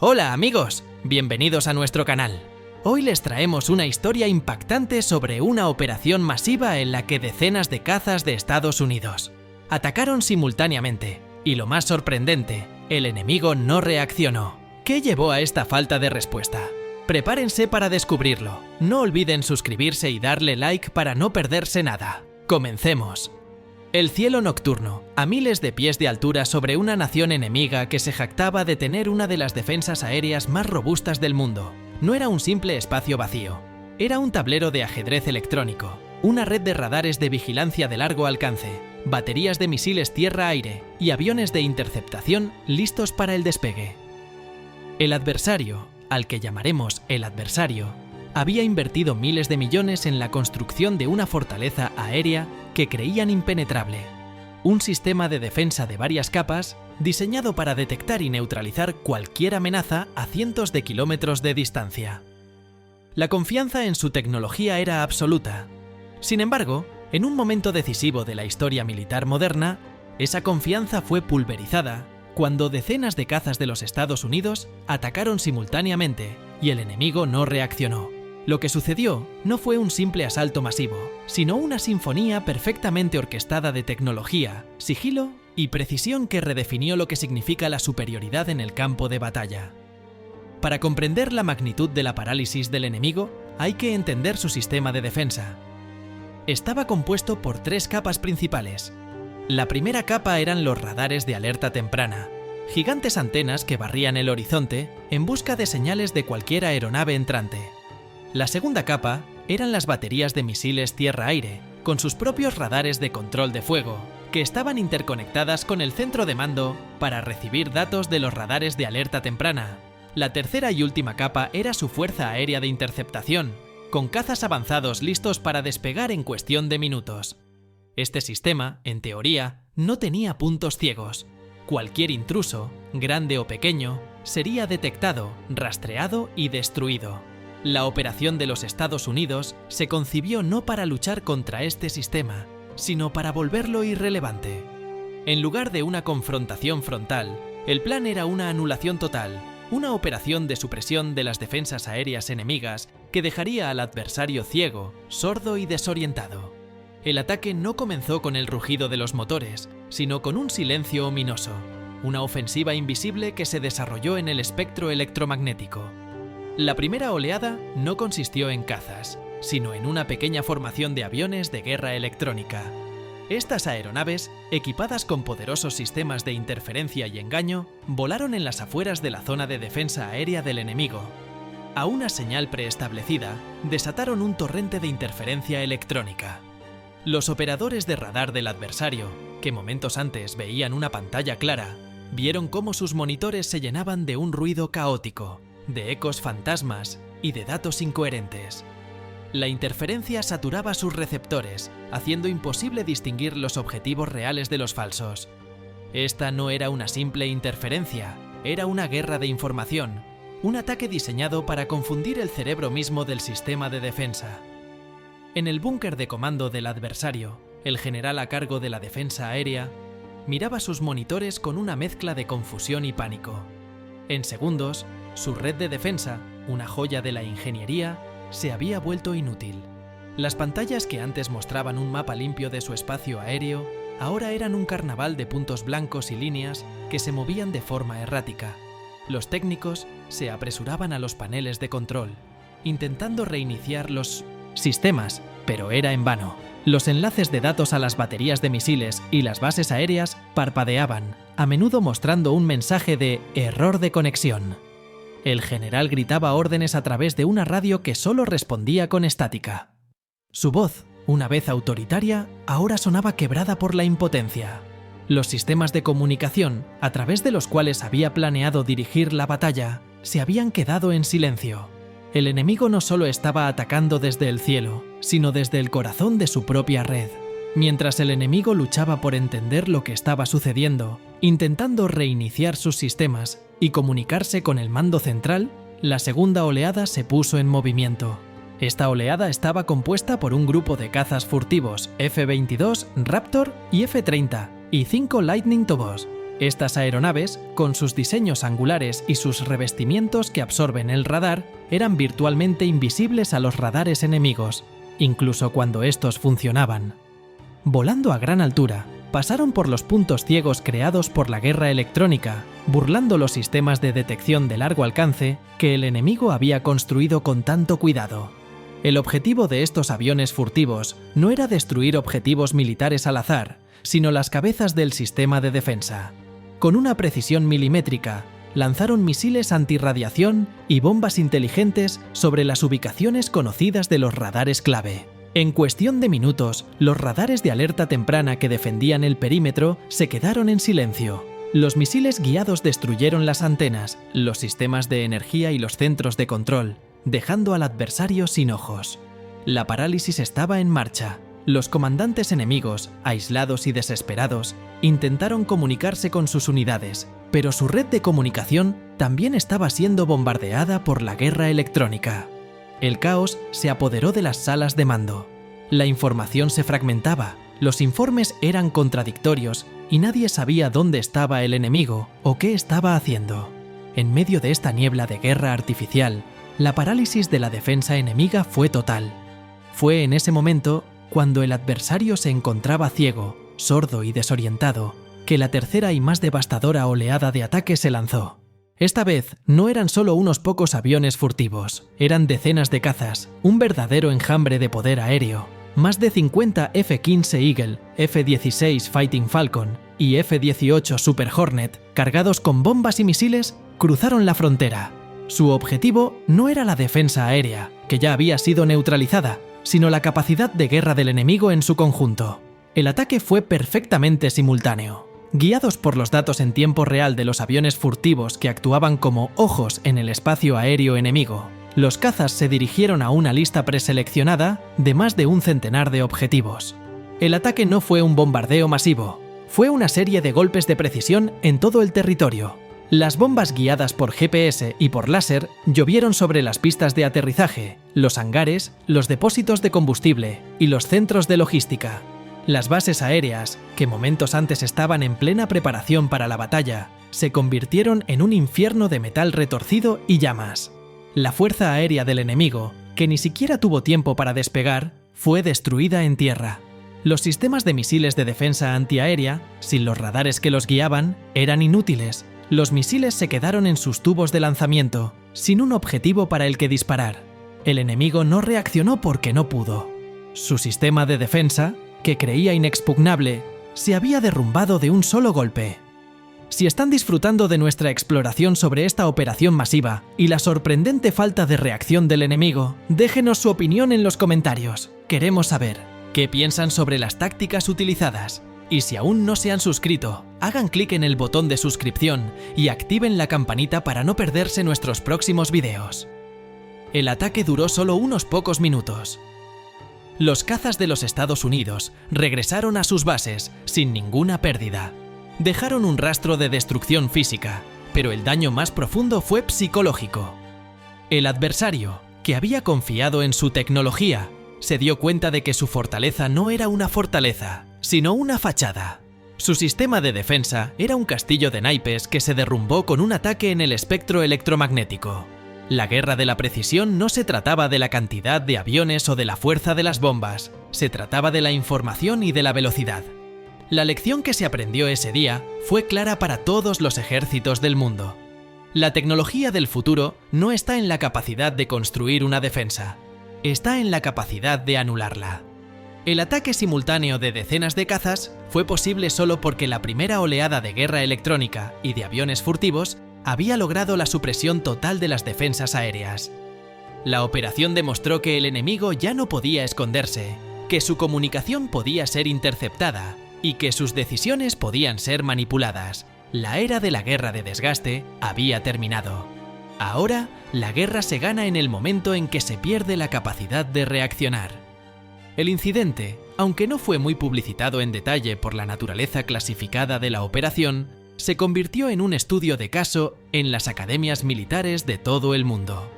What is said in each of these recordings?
Hola amigos, bienvenidos a nuestro canal. Hoy les traemos una historia impactante sobre una operación masiva en la que decenas de cazas de Estados Unidos atacaron simultáneamente, y lo más sorprendente, el enemigo no reaccionó. ¿Qué llevó a esta falta de respuesta? Prepárense para descubrirlo. No olviden suscribirse y darle like para no perderse nada. Comencemos. El cielo nocturno, a miles de pies de altura sobre una nación enemiga que se jactaba de tener una de las defensas aéreas más robustas del mundo. No era un simple espacio vacío. Era un tablero de ajedrez electrónico, una red de radares de vigilancia de largo alcance, baterías de misiles tierra-aire y aviones de interceptación listos para el despegue. El adversario, al que llamaremos el adversario, había invertido miles de millones en la construcción de una fortaleza aérea que creían impenetrable. Un sistema de defensa de varias capas diseñado para detectar y neutralizar cualquier amenaza a cientos de kilómetros de distancia. La confianza en su tecnología era absoluta. Sin embargo, en un momento decisivo de la historia militar moderna, esa confianza fue pulverizada cuando decenas de cazas de los Estados Unidos atacaron simultáneamente y el enemigo no reaccionó. Lo que sucedió no fue un simple asalto masivo, sino una sinfonía perfectamente orquestada de tecnología, sigilo y precisión que redefinió lo que significa la superioridad en el campo de batalla. Para comprender la magnitud de la parálisis del enemigo, hay que entender su sistema de defensa. Estaba compuesto por tres capas principales. La primera capa eran los radares de alerta temprana, gigantes antenas que barrían el horizonte en busca de señales de cualquier aeronave entrante. La segunda capa eran las baterías de misiles tierra-aire, con sus propios radares de control de fuego, que estaban interconectadas con el centro de mando para recibir datos de los radares de alerta temprana. La tercera y última capa era su fuerza aérea de interceptación, con cazas avanzados listos para despegar en cuestión de minutos. Este sistema, en teoría, no tenía puntos ciegos. Cualquier intruso, grande o pequeño, sería detectado, rastreado y destruido. La operación de los Estados Unidos se concibió no para luchar contra este sistema, sino para volverlo irrelevante. En lugar de una confrontación frontal, el plan era una anulación total, una operación de supresión de las defensas aéreas enemigas que dejaría al adversario ciego, sordo y desorientado. El ataque no comenzó con el rugido de los motores, sino con un silencio ominoso, una ofensiva invisible que se desarrolló en el espectro electromagnético. La primera oleada no consistió en cazas, sino en una pequeña formación de aviones de guerra electrónica. Estas aeronaves, equipadas con poderosos sistemas de interferencia y engaño, volaron en las afueras de la zona de defensa aérea del enemigo. A una señal preestablecida, desataron un torrente de interferencia electrónica. Los operadores de radar del adversario, que momentos antes veían una pantalla clara, vieron cómo sus monitores se llenaban de un ruido caótico, de ecos fantasmas y de datos incoherentes. La interferencia saturaba sus receptores, haciendo imposible distinguir los objetivos reales de los falsos. Esta no era una simple interferencia, era una guerra de información, un ataque diseñado para confundir el cerebro mismo del sistema de defensa. En el búnker de comando del adversario, el general a cargo de la defensa aérea miraba sus monitores con una mezcla de confusión y pánico. En segundos, su red de defensa, una joya de la ingeniería, se había vuelto inútil. Las pantallas que antes mostraban un mapa limpio de su espacio aéreo, ahora eran un carnaval de puntos blancos y líneas que se movían de forma errática. Los técnicos se apresuraban a los paneles de control, intentando reiniciar los sistemas, pero era en vano. Los enlaces de datos a las baterías de misiles y las bases aéreas parpadeaban, a menudo mostrando un mensaje de error de conexión. El general gritaba órdenes a través de una radio que solo respondía con estática. Su voz, una vez autoritaria, ahora sonaba quebrada por la impotencia. Los sistemas de comunicación, a través de los cuales había planeado dirigir la batalla, se habían quedado en silencio. El enemigo no solo estaba atacando desde el cielo, sino desde el corazón de su propia red. Mientras el enemigo luchaba por entender lo que estaba sucediendo, intentando reiniciar sus sistemas y comunicarse con el mando central, la segunda oleada se puso en movimiento. Esta oleada estaba compuesta por un grupo de cazas furtivos F-22, Raptor y F-30 y 5 Lightning II. Estas aeronaves, con sus diseños angulares y sus revestimientos que absorben el radar, eran virtualmente invisibles a los radares enemigos, incluso cuando estos funcionaban. Volando a gran altura, pasaron por los puntos ciegos creados por la guerra electrónica, burlando los sistemas de detección de largo alcance que el enemigo había construido con tanto cuidado. El objetivo de estos aviones furtivos no era destruir objetivos militares al azar, sino las cabezas del sistema de defensa. Con una precisión milimétrica, lanzaron misiles antirradiación y bombas inteligentes sobre las ubicaciones conocidas de los radares clave. En cuestión de minutos, los radares de alerta temprana que defendían el perímetro se quedaron en silencio. Los misiles guiados destruyeron las antenas, los sistemas de energía y los centros de control, dejando al adversario sin ojos. La parálisis estaba en marcha. Los comandantes enemigos, aislados y desesperados, intentaron comunicarse con sus unidades, pero su red de comunicación también estaba siendo bombardeada por la guerra electrónica. El caos se apoderó de las salas de mando. La información se fragmentaba, los informes eran contradictorios y nadie sabía dónde estaba el enemigo o qué estaba haciendo. En medio de esta niebla de guerra artificial, la parálisis de la defensa enemiga fue total. Fue en ese momento, cuando el adversario se encontraba ciego, sordo y desorientado, que la tercera y más devastadora oleada de ataque se lanzó. Esta vez no eran solo unos pocos aviones furtivos, eran decenas de cazas, un verdadero enjambre de poder aéreo. Más de 50 F-15 Eagle, F-16 Fighting Falcon y F-18 Super Hornet, cargados con bombas y misiles, cruzaron la frontera. Su objetivo no era la defensa aérea, que ya había sido neutralizada, sino la capacidad de guerra del enemigo en su conjunto. El ataque fue perfectamente simultáneo. Guiados por los datos en tiempo real de los aviones furtivos que actuaban como ojos en el espacio aéreo enemigo, los cazas se dirigieron a una lista preseleccionada de más de un centenar de objetivos. El ataque no fue un bombardeo masivo, fue una serie de golpes de precisión en todo el territorio. Las bombas guiadas por GPS y por láser llovieron sobre las pistas de aterrizaje, los hangares, los depósitos de combustible y los centros de logística. Las bases aéreas, que momentos antes estaban en plena preparación para la batalla, se convirtieron en un infierno de metal retorcido y llamas. La fuerza aérea del enemigo, que ni siquiera tuvo tiempo para despegar, fue destruida en tierra. Los sistemas de misiles de defensa antiaérea, sin los radares que los guiaban, eran inútiles. Los misiles se quedaron en sus tubos de lanzamiento, sin un objetivo para el que disparar. El enemigo no reaccionó porque no pudo. Su sistema de defensa, que creía inexpugnable, se había derrumbado de un solo golpe. Si están disfrutando de nuestra exploración sobre esta operación masiva y la sorprendente falta de reacción del enemigo, déjenos su opinión en los comentarios. Queremos saber qué piensan sobre las tácticas utilizadas. Y si aún no se han suscrito, hagan clic en el botón de suscripción y activen la campanita para no perderse nuestros próximos videos. El ataque duró solo unos pocos minutos. Los cazas de los Estados Unidos regresaron a sus bases sin ninguna pérdida. Dejaron un rastro de destrucción física, pero el daño más profundo fue psicológico. El adversario, que había confiado en su tecnología, se dio cuenta de que su fortaleza no era una fortaleza, sino una fachada. Su sistema de defensa era un castillo de naipes que se derrumbó con un ataque en el espectro electromagnético. La guerra de la precisión no se trataba de la cantidad de aviones o de la fuerza de las bombas, se trataba de la información y de la velocidad. La lección que se aprendió ese día fue clara para todos los ejércitos del mundo. La tecnología del futuro no está en la capacidad de construir una defensa, está en la capacidad de anularla. El ataque simultáneo de decenas de cazas fue posible solo porque la primera oleada de guerra electrónica y de aviones furtivos había logrado la supresión total de las defensas aéreas. La operación demostró que el enemigo ya no podía esconderse, que su comunicación podía ser interceptada y que sus decisiones podían ser manipuladas. La era de la guerra de desgaste había terminado. Ahora, la guerra se gana en el momento en que se pierde la capacidad de reaccionar. El incidente, aunque no fue muy publicitado en detalle por la naturaleza clasificada de la operación, se convirtió en un estudio de caso en las academias militares de todo el mundo.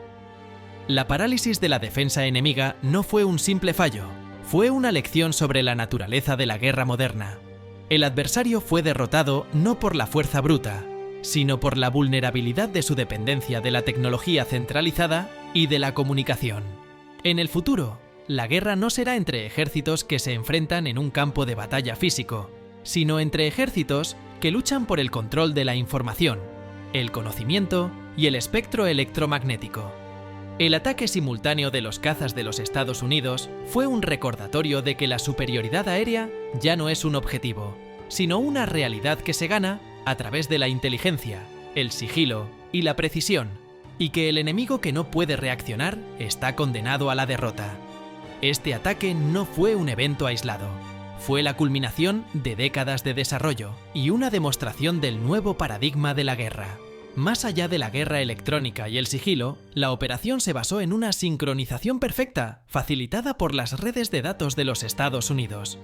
La parálisis de la defensa enemiga no fue un simple fallo, fue una lección sobre la naturaleza de la guerra moderna. El adversario fue derrotado no por la fuerza bruta, sino por la vulnerabilidad de su dependencia de la tecnología centralizada y de la comunicación. En el futuro, la guerra no será entre ejércitos que se enfrentan en un campo de batalla físico, sino entre ejércitos que luchan por el control de la información, el conocimiento y el espectro electromagnético. El ataque simultáneo de los cazas de los Estados Unidos fue un recordatorio de que la superioridad aérea ya no es un objetivo, sino una realidad que se gana a través de la inteligencia, el sigilo y la precisión, y que el enemigo que no puede reaccionar está condenado a la derrota. Este ataque no fue un evento aislado, fue la culminación de décadas de desarrollo y una demostración del nuevo paradigma de la guerra. Más allá de la guerra electrónica y el sigilo, la operación se basó en una sincronización perfecta, facilitada por las redes de datos de los Estados Unidos.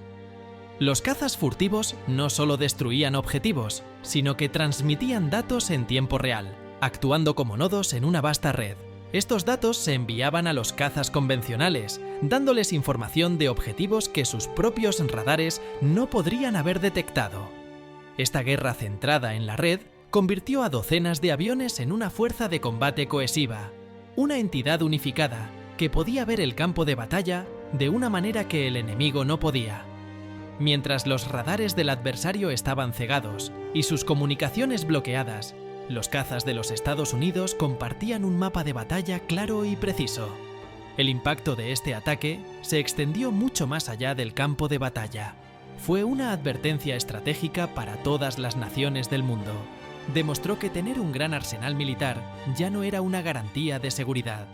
Los cazas furtivos no solo destruían objetivos, sino que transmitían datos en tiempo real, actuando como nodos en una vasta red. Estos datos se enviaban a los cazas convencionales, dándoles información de objetivos que sus propios radares no podrían haber detectado. Esta guerra centrada en la red convirtió a docenas de aviones en una fuerza de combate cohesiva, una entidad unificada que podía ver el campo de batalla de una manera que el enemigo no podía. Mientras los radares del adversario estaban cegados y sus comunicaciones bloqueadas, los cazas de los Estados Unidos compartían un mapa de batalla claro y preciso. El impacto de este ataque se extendió mucho más allá del campo de batalla. Fue una advertencia estratégica para todas las naciones del mundo. Demostró que tener un gran arsenal militar ya no era una garantía de seguridad.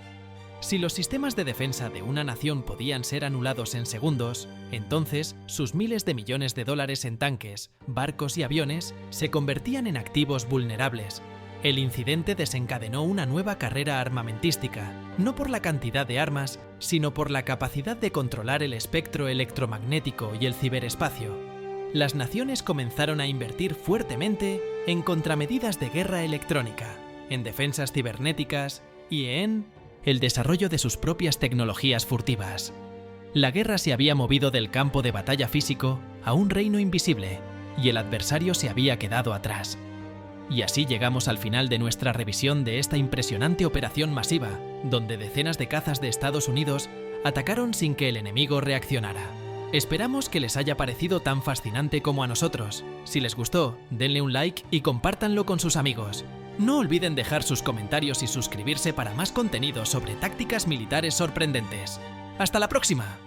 Si los sistemas de defensa de una nación podían ser anulados en segundos, entonces sus miles de millones de dólares en tanques, barcos y aviones se convertían en activos vulnerables. El incidente desencadenó una nueva carrera armamentística, no por la cantidad de armas, sino por la capacidad de controlar el espectro electromagnético y el ciberespacio. Las naciones comenzaron a invertir fuertemente en contramedidas de guerra electrónica, en defensas cibernéticas y en el desarrollo de sus propias tecnologías furtivas. La guerra se había movido del campo de batalla físico a un reino invisible, y el adversario se había quedado atrás. Y así llegamos al final de nuestra revisión de esta impresionante operación masiva, donde decenas de cazas de Estados Unidos atacaron sin que el enemigo reaccionara. Esperamos que les haya parecido tan fascinante como a nosotros. Si les gustó, denle un like y compártanlo con sus amigos. No olviden dejar sus comentarios y suscribirse para más contenido sobre tácticas militares sorprendentes. ¡Hasta la próxima!